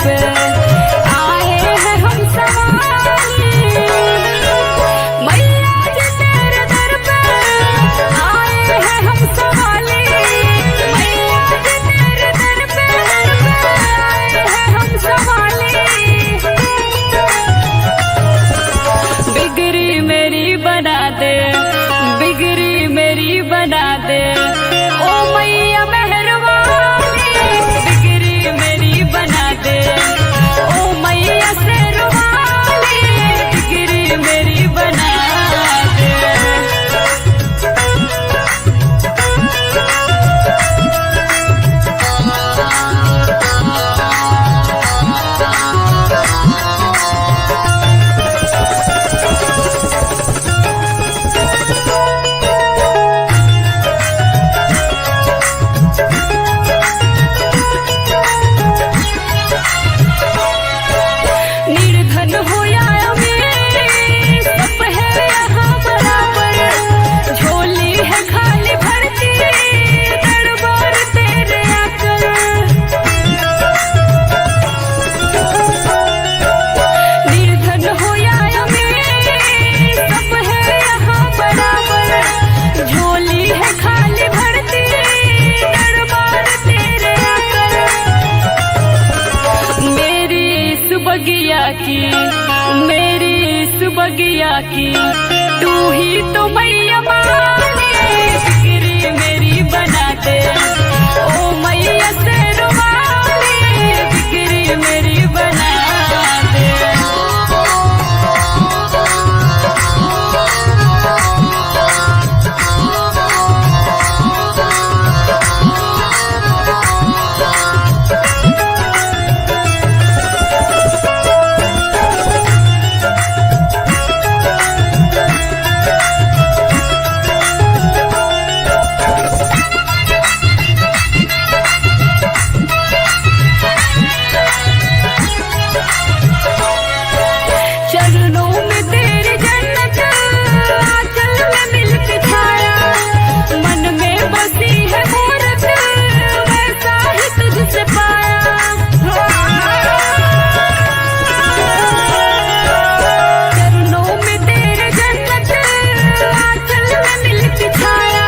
पे आए हैं हम सवाली। मैया जी तेरे दर पे आए हैं हम सवाली। मैया जी तेरे दर पे आए हैं हम सवाली। बिगड़ी मेरी बना दे, बिगड़ी मेरी बना दे ओ मैया मेहरबानी। बिगड़ी मेरी बना दे ओ मैया शेरवाली। बिगड़ी मेरी बना दे। निर्धन हो या अमीर सब है यहाँ बराबर। झोली है खाली भरती दरबार तेरे आकर। निर्धन हो या अमीर सब है यहाँ बराबर। झोली है खाली भरती दरबार तेरे आकर। मेरी इस बगिया की, मेरी इस बगिया की तू ही तो मैया मानी। बिगड़ी मेरी बना दे ओ मैया शेरवाली। बिगड़ी मेरी बना दे। चरणों में तेरी जन्नत आंचल में मिलके छाया। मन में बसी है मूरत वैसा ही तुझसे पाया। चरणों में तेरे जन्नत आंचल में मिलके छाया।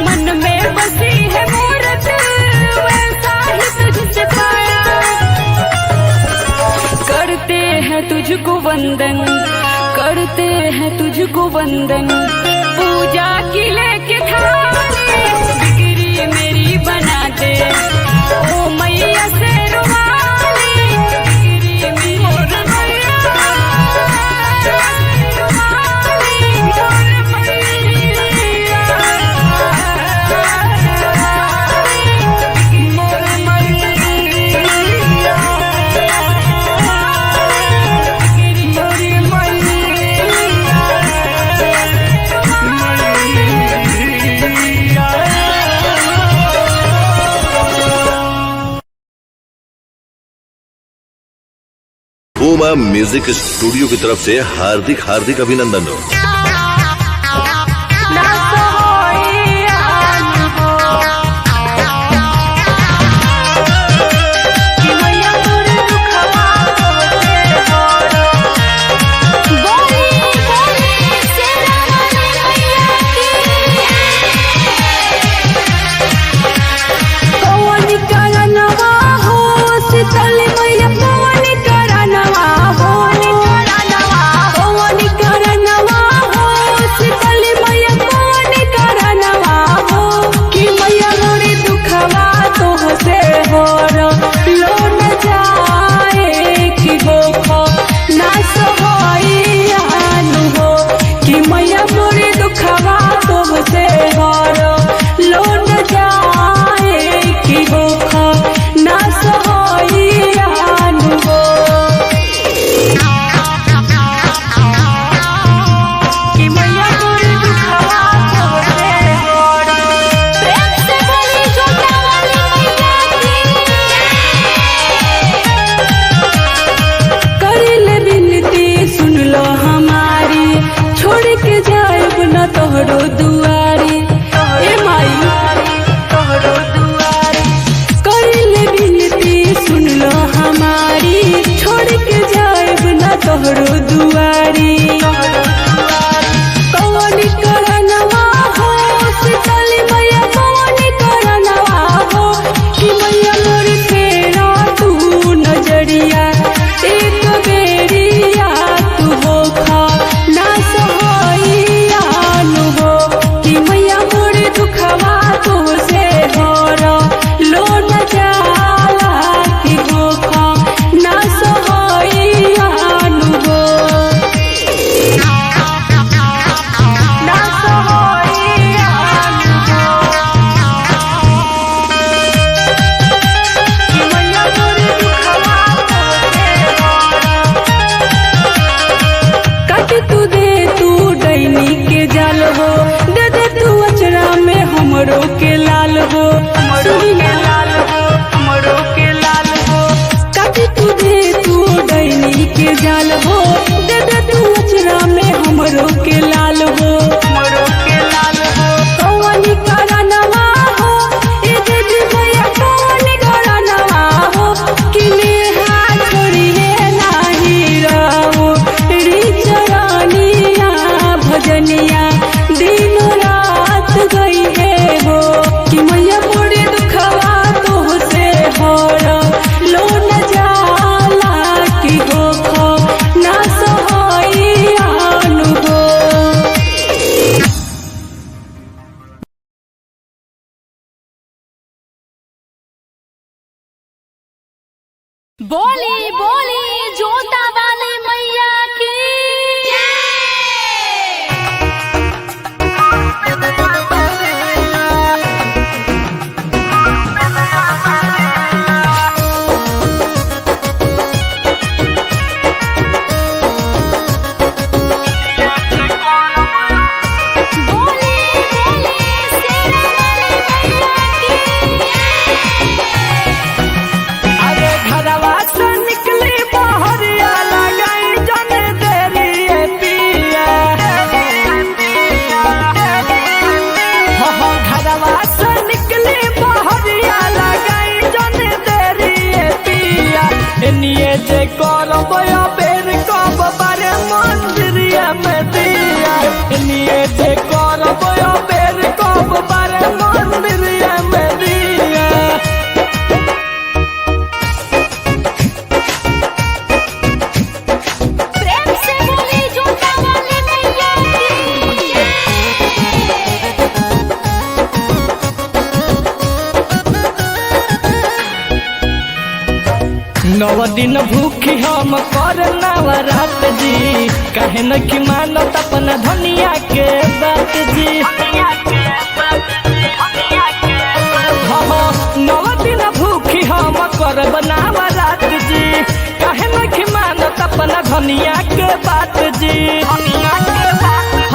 मन में बसी है मूरत वैसा ही तुझसे पाया। करते हैं तुझको वंदन, करते हैं तुझको वंदन पूजा की लेके थाली। बिगड़ी मेरी बना दे ओ मैया शेरवाली। बिगड़ी मेरी बना दे उमा म्यूजिक स्टूडियो की तरफ से हार्दिक हार्दिक अभिनंदन हो। तोहरो दुआरी ए माई तोहरो दुआरी कर ले बिनती सुन लो हमारी। नौ दिन भूखी हम कर नवरात जी, काहे न कि मानत अपना धनिया के बात जी। हाँ 9 दिन भूखी हम करब नवरात जी, काहे न कि मानत अपना धनिया के बात जी।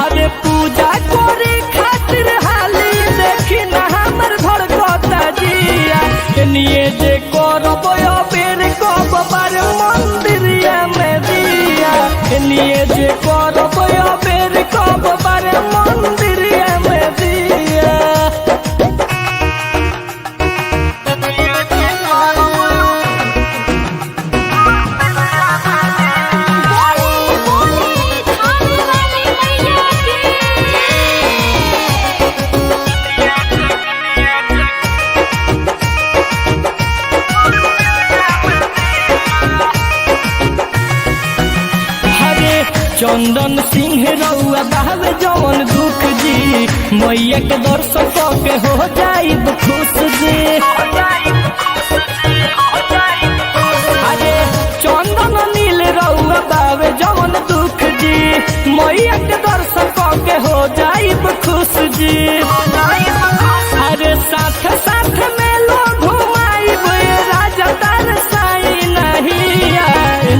हरे पूजा करे खातिर हाली देखी न हमर धड़कता जिया, एनिए जे करब बेर कब बार मंदिरिया में दिया, एनिए जे करब बेर कब बार मंदिरिया में दिया। चंदन सिंह रउआ बहावे जवन दुख जी, मैया के दर्शन के हो जाइब खुश जी। अरे चंदन नील रउआ बहावे जवन दुख जी, मैया के दर्शन के हो जाइब खुश जी। अरे साथ साथ में लोग घुमाइब राजा तार साई नहीं आए,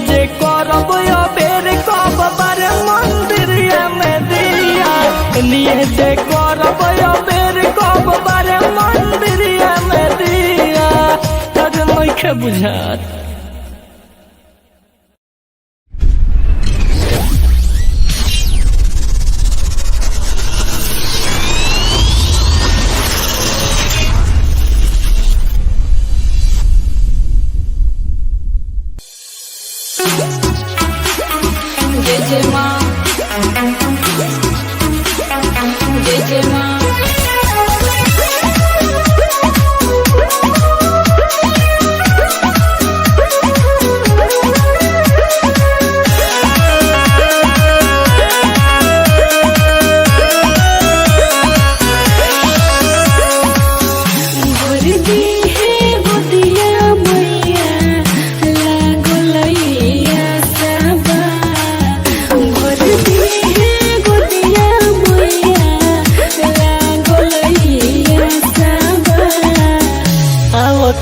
जे करब बेर कब बार मंदिरिया में दिया, लिए जे करब बेर कब बार मंदिरिया में दिया। तर नइखे बुझात। जय जय माँ, जय जय माँ।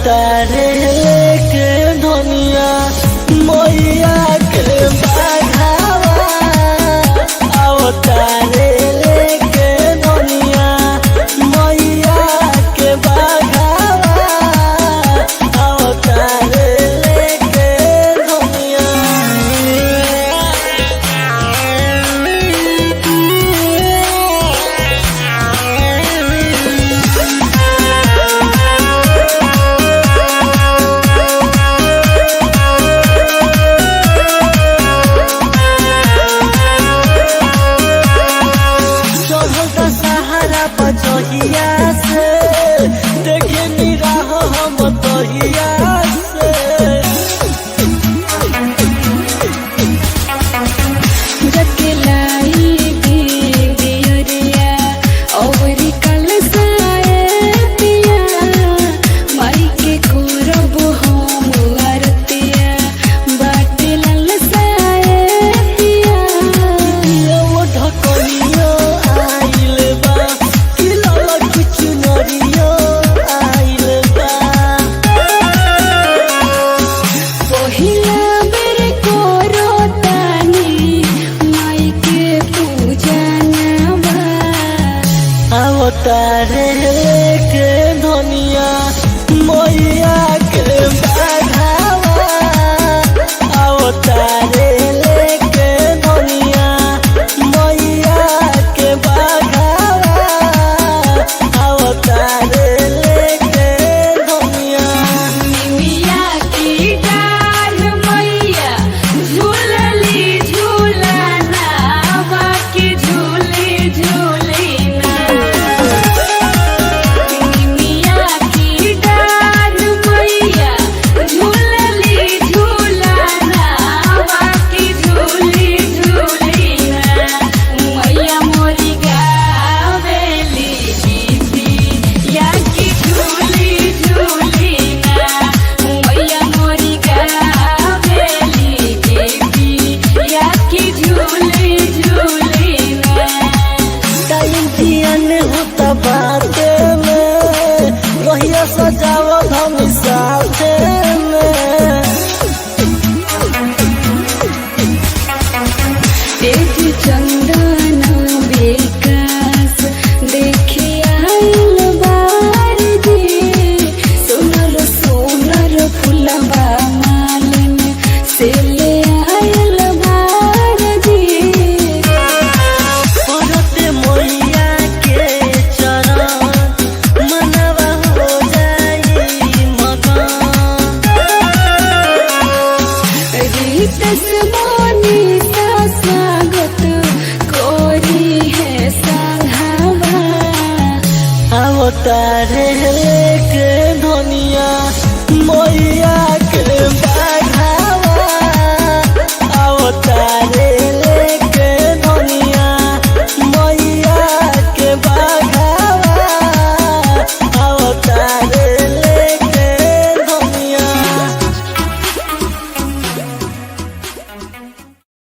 तारे लेके धनिया मैया के बाघावा, आओ तारे लेके धनिया मैया के बाघावा, आओ तारे लेके धनिया। बचहिया से देखे मेरा हम तहिया से, जकलाई दियरिया और कल साए पिया, माई के कोरब हम आरतिया बाटे लाल साए पिया। वो ढकनियो आइल बा, कुछ नरियो आइल बा। पहिला बेर करो तानी माई के पूजा नवा, आओ तारे लेके धनिया मैया के बाघावा, आओ तारे लेके धनिया मैया के बाघावा, आओ तारे लेके धनिया। निमिया की डाल मैया झूलली झूलना, बाकी झूली झूली ना। निमिया की डाल बा